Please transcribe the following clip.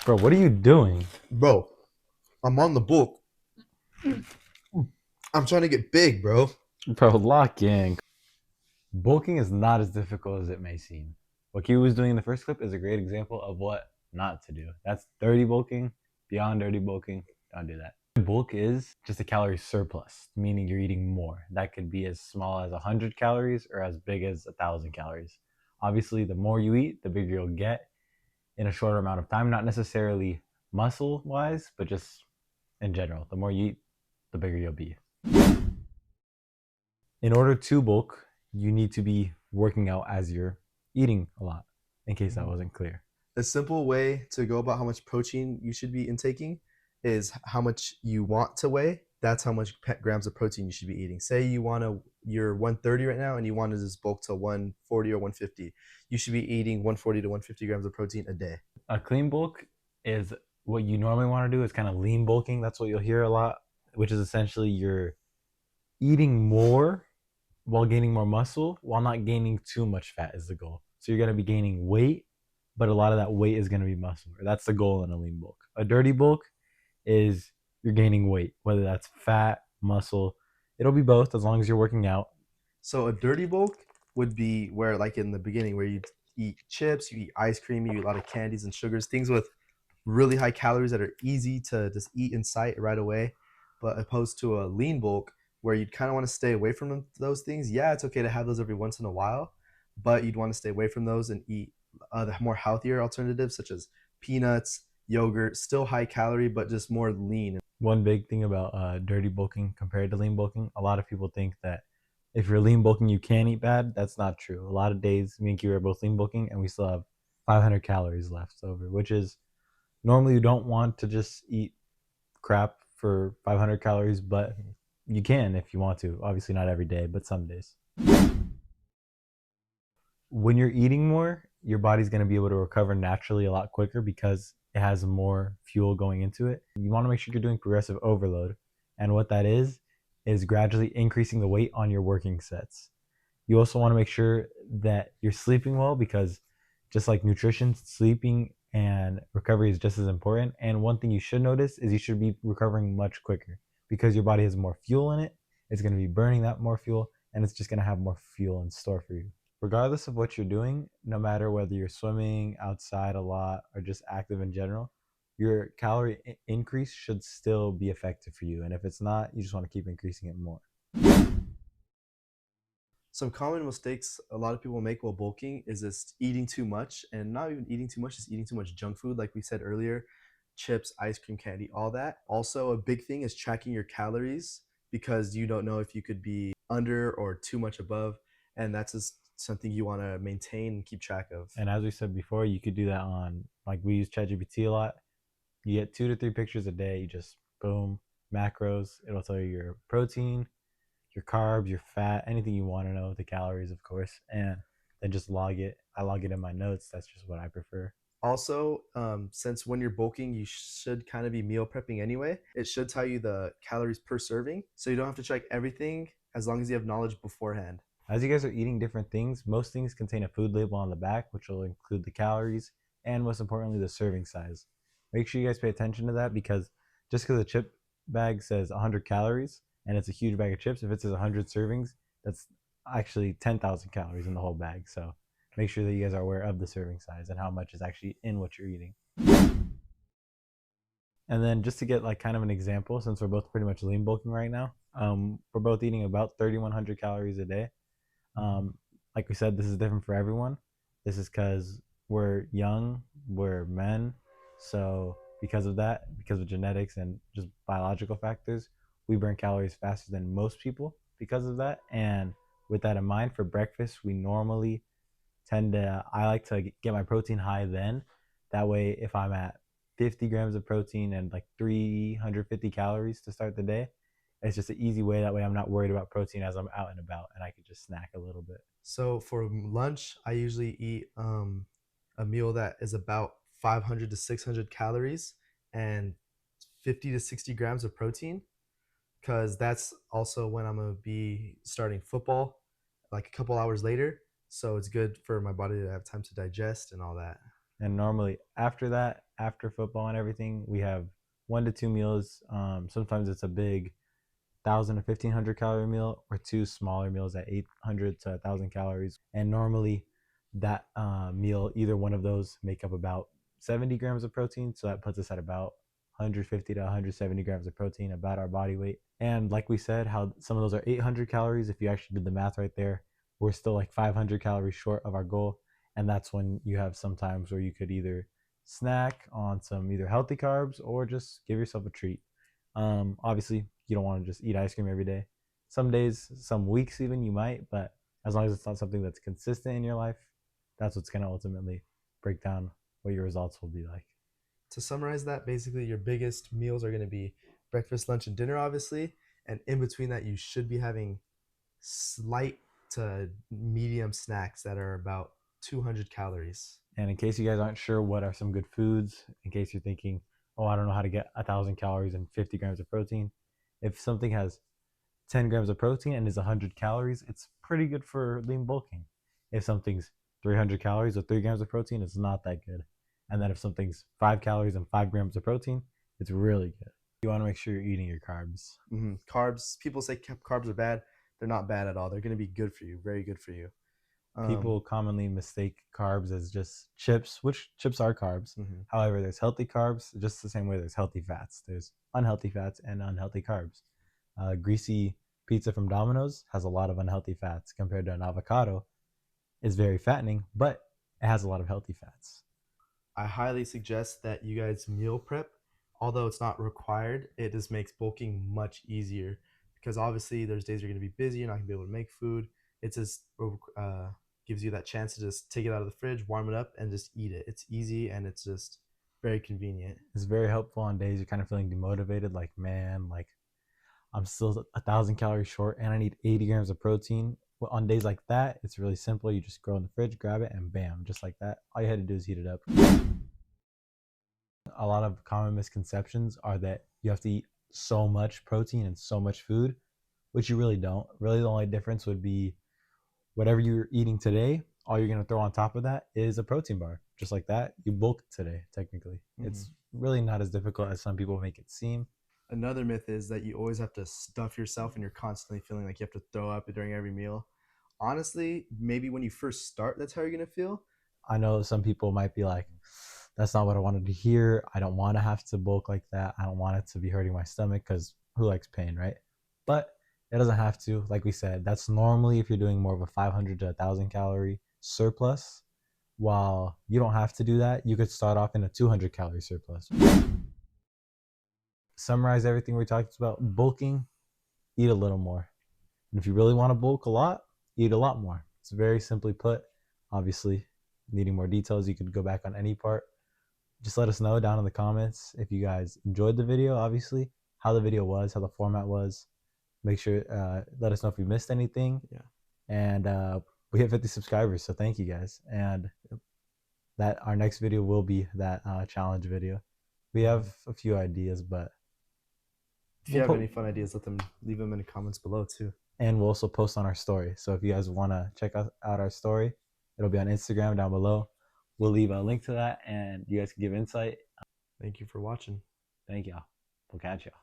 Bro, what are you doing? Bro, I'm on the bulk. I'm trying to get big, bro. Bro, lock in. Bulking is not as difficult as it may seem. What Q was doing in the first clip is a great example of what not to do. That's dirty bulking. Beyond dirty bulking, don't do that. Bulk is just a calorie surplus, meaning you're eating more. That could be as small as 100 calories or as big as 1,000 calories. Obviously, the more you eat, the bigger you'll get in a shorter amount of time, not necessarily muscle wise, but just in general. The more you eat, the bigger you'll be. In order to bulk, you need to be working out as you're eating a lot, in case that wasn't clear. A simple way to go about how much protein you should be intaking is how much you want to weigh. That's how much grams of protein you should be eating. Say you're 130 right now and you want to just bulk to 140 or 150. You should be eating 140 to 150 grams of protein a day. A clean bulk is what you normally want to do. It's kind of lean bulking. That's what you'll hear a lot, which is essentially you're eating more while gaining more muscle while not gaining too much fat is the goal. So you're going to be gaining weight, but a lot of that weight is going to be muscle. That's the goal in a lean bulk. A dirty bulk is you're gaining weight, whether that's fat, muscle. It'll be both as long as you're working out. So a dirty bulk would be where, like in the beginning, where you eat chips, you eat ice cream, you eat a lot of candies and sugars, things with really high calories that are easy to just eat in sight right away. But opposed to a lean bulk, where you'd kind of want to stay away from those things. Yeah, it's okay to have those every once in a while, but you'd want to stay away from those and eat the more healthier alternatives such as peanuts, yogurt, still high calorie, but just more lean. One big thing about dirty bulking compared to lean bulking, a lot of people think that if you're lean bulking, you can't eat bad. That's not true. A lot of days, me and Q are both lean bulking, and we still have 500 calories left over, which is normally you don't want to just eat crap for 500 calories, but you can if you want to. Obviously, not every day, but some days. When you're eating more, your body's going to be able to recover naturally a lot quicker because it has more fuel going into it. You want to make sure you're doing progressive overload. And what that is gradually increasing the weight on your working sets. You also want to make sure that you're sleeping well because just like nutrition, sleeping and recovery is just as important. And one thing you should notice is you should be recovering much quicker because your body has more fuel in it. It's going to be burning that more fuel and it's just going to have more fuel in store for you. Regardless of what you're doing, no matter whether you're swimming outside a lot or just active in general, your calorie increase should still be effective for you. And if it's not, you just want to keep increasing it more. Some common mistakes a lot of people make while bulking is just eating too much, and not even eating too much, just eating too much junk food, like we said earlier, chips, ice cream, candy, all that. Also, a big thing is tracking your calories because you don't know if you could be under or too much above, and that's just something you want to maintain and keep track of. And as we said before, you could do that on, like, we use ChatGPT a lot. You get 2 to 3 pictures a day. You just boom, macros. It'll tell you your protein, your carbs, your fat, anything you want to know, the calories, of course, and then just log it. I log it in my notes. That's just what I prefer. Also, since when you're bulking, you should kind of be meal prepping anyway. It should tell you the calories per serving, so you don't have to check everything as long as you have knowledge beforehand. As you guys are eating different things, most things contain a food label on the back, which will include the calories and, most importantly, the serving size. Make sure you guys pay attention to that because just because a chip bag says 100 calories and it's a huge bag of chips, if it says 100 servings, that's actually 10,000 calories in the whole bag. So make sure that you guys are aware of the serving size and how much is actually in what you're eating. And then just to get like kind of an example, since we're both pretty much lean bulking right now, we're both eating about 3,100 calories a day. Like we said, this is different for everyone. This is because we're young, we're men. So because of that, because of genetics and just biological factors, we burn calories faster than most people because of that. And with that in mind, for breakfast, we normally I like to get my protein high then. That way, if I'm at 50 grams of protein and like 350 calories to start the day, it's just an easy way. That way I'm not worried about protein as I'm out and about and I can just snack a little bit. So for lunch, I usually eat a meal that is about 500 to 600 calories and 50 to 60 grams of protein, because that's also when I'm going to be starting football like a couple hours later. So it's good for my body to have time to digest and all that. And normally after that, after football and everything, we have 1 to 2 meals. Sometimes it's a big 1,000 to 1,500 calorie meal, or two smaller meals at 800 to 1,000 calories. And normally that meal, either one of those, make up about 70 grams of protein. So that puts us at about 150 to 170 grams of protein, about our body weight. And like we said, how some of those are 800 calories. If you actually did the math right there, we're still like 500 calories short of our goal. And that's when you have some times where you could either snack on some either healthy carbs or just give yourself a treat. Obviously, you don't want to just eat ice cream every day. Some days, some weeks even, you might, but as long as it's not something that's consistent in your life, that's what's going to ultimately break down what your results will be like. To summarize that, basically your biggest meals are going to be breakfast, lunch, and dinner, obviously. And in between that, you should be having slight to medium snacks that are about 200 calories. And in case you guys aren't sure what are some good foods, in case you're thinking, oh, I don't know how to get 1,000 calories and 50 grams of protein, if something has 10 grams of protein and is 100 calories, it's pretty good for lean bulking. If something's 300 calories with 3 grams of protein, it's not that good. And then if something's 5 calories and 5 grams of protein, it's really good. You want to make sure you're eating your carbs. Carbs, people say carbs are bad. They're not bad at all. They're going to be good for you, very good for you. People commonly mistake carbs as just chips, which chips are carbs. However, there's healthy carbs just the same way there's healthy fats. There's unhealthy fats and unhealthy carbs. Greasy pizza from Domino's has a lot of unhealthy fats compared to an avocado. It's very fattening, but it has a lot of healthy fats. I highly suggest that you guys meal prep. Although it's not required, it just makes bulking much easier because obviously there's days you're going to be busy, you're not going to be able to make food. It just gives you that chance to just take it out of the fridge, warm it up, and just eat it. It's easy and it's just very convenient. It's very helpful on days you're kind of feeling demotivated, like, man, like I'm still 1,000 calories short and I need 80 grams of protein. Well, on days like that, it's really simple. You just go in the fridge, grab it, and bam, just like that. All you had to do is heat it up. A lot of common misconceptions are that you have to eat so much protein and so much food, which you really don't. Really, the only difference would be whatever you're eating today, all you're going to throw on top of that is a protein bar. Just like that, you bulked today, technically. It's really not as difficult as some people make it seem. Another myth is that you always have to stuff yourself and you're constantly feeling like you have to throw up during every meal. Honestly, maybe when you first start, that's how you're going to feel. I know some people might be like, that's not what I wanted to hear. I don't want to have to bulk like that. I don't want it to be hurting my stomach, because who likes pain, right? But it doesn't have to. Like we said, that's normally if you're doing more of a 500 to 1,000 calorie surplus. While you don't have to do that, you could start off in a 200 calorie surplus. Summarize everything we talked about. Bulking, eat a little more. And if you really want to bulk a lot, eat a lot more. It's very simply put. Obviously, needing more details, you could go back on any part. Just let us know down in the comments if you guys enjoyed the video, obviously, how the video was, how the format was. Make sure, let us know if we missed anything. Yeah. And we hit 50 subscribers, so thank you guys. And that our next video will be that challenge video. We have a few ideas, but if you have any fun ideas, leave them in the comments below too. And we'll also post on our story. So if you guys want to check out our story, it'll be on Instagram down below. We'll leave a link to that, and you guys can give insight. Thank you for watching. Thank y'all. We'll catch y'all.